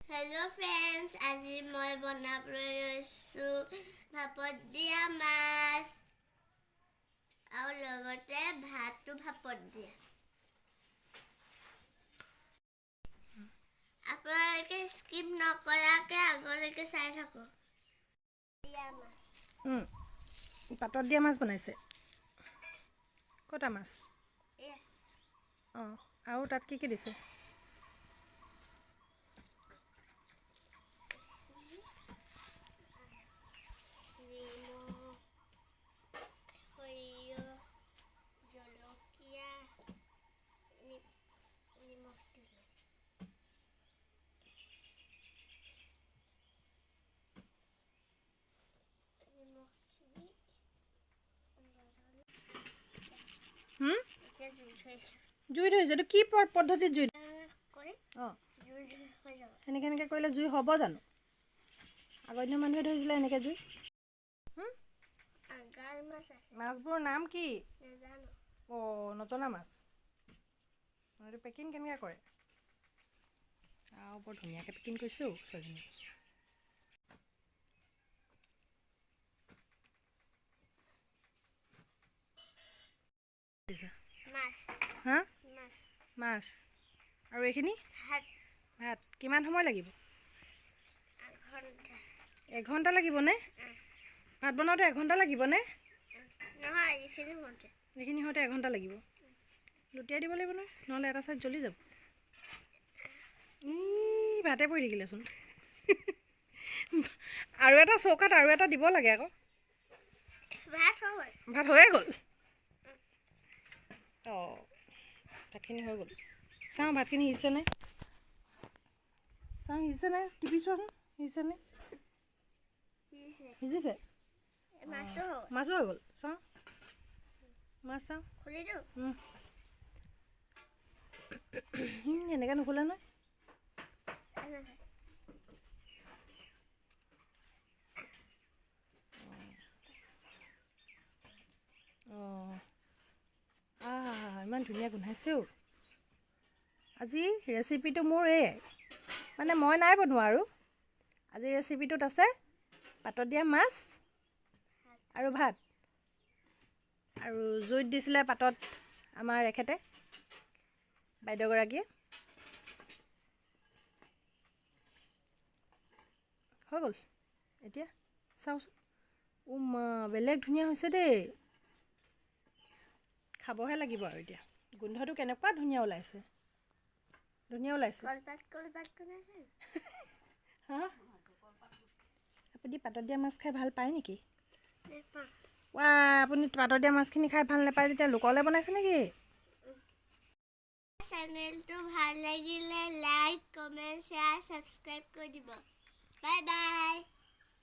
Hello friends, আজি মই বনাবলৈ লৈছোঁ ভাপত দিয়া মাছ আৰু লগতে ভাতটো ভাপত দিয়া। আপোনালোকে স্কিপ নকৰাকৈ আগলৈকে চাই থাকক। পাতত দিয়া মাছ বনাইছে। কটা মাছ? অঁ, আৰু তাত কি দিছে? জুই ধৰিছে? এইটো কি পদ্ধতিত জুই? অঁ, এনেকৈ কৰিলে জুই হ'ব জানো? আগৰ দিনৰ মানুহে ধৰিছিলে এনেকৈ জুই। মাছবোৰৰ নাম কি? অঁ, নজনা মাছ। এইটো পেকিং কেনেকৈ কৰে? বৰ ধুনীয়াকৈ পেকিং কৰিছোঁ ছোৱালীজনী। হা, মাছ আৰু এইখিনি ভাত। কিমান সময় লাগিব? এঘণ্টা লাগিবনে? ভাত বনাওঁতে এঘণ্টা লাগিবনে? নহয়, এইখিনি হওঁতে এঘণ্টা লাগিব। লুটিয়াই দিব লাগিব নহয়, নহ'লে এটা চাইড জ্বলি যাব। ভাতে পৰি থাকিলেচোন। আৰু এটা চৌকাত আৰু এটা দিব লাগে আকৌ। ভাত হৈয়ে গ'ল। অঁ, ভাতখিনি হৈ গ'ল। চাওঁ ভাতখিনি সিজিছেনে? সিজিছেনে? টিপি চোৱাচোন সিজিছেনে? সিজিছে? মাছো হৈ গ'ল। চাওঁ মাছ, চাওঁ। এনেকৈ নুখোলে নহয়। অঁ, ইমান ধুনীয়া গোন্ধাইছেও। আজি ৰেচিপিটো মোৰ মানে মই নাই বনোৱা আৰু। আজিৰ ৰেচিপিটোত আছে পাতত দিয়া মাছ আৰু ভাত। আৰু জুইত দিছিলে পাতত আমাৰ এখেতে, বাইদেউগৰাকীয়ে। হৈ গ'ল। এতিয়া চাওঁচোন। মা, বেলেগ ধুনীয়া হৈছে দেই। খাবহে লাগিব আৰু এতিয়া। গোন্ধটো কেনেকুৱা ধুনীয়া ওলাইছে। ধুনীয়া ওলাইছে। হা, আপুনি পাতত দিয়া মাছ খাই ভাল পায় নেকি? আপুনি পাতত দিয়া মাছখিনি খাই ভাল নাপায় যেতিয়া লোকলে বনাইছে নেকি? চেনেলটো ভাল লাগিলে লাইক, কমেণ্ট, শ্বেয়াৰ, ছাবস্ক্ৰাইব কৰি দিব। Bye bye.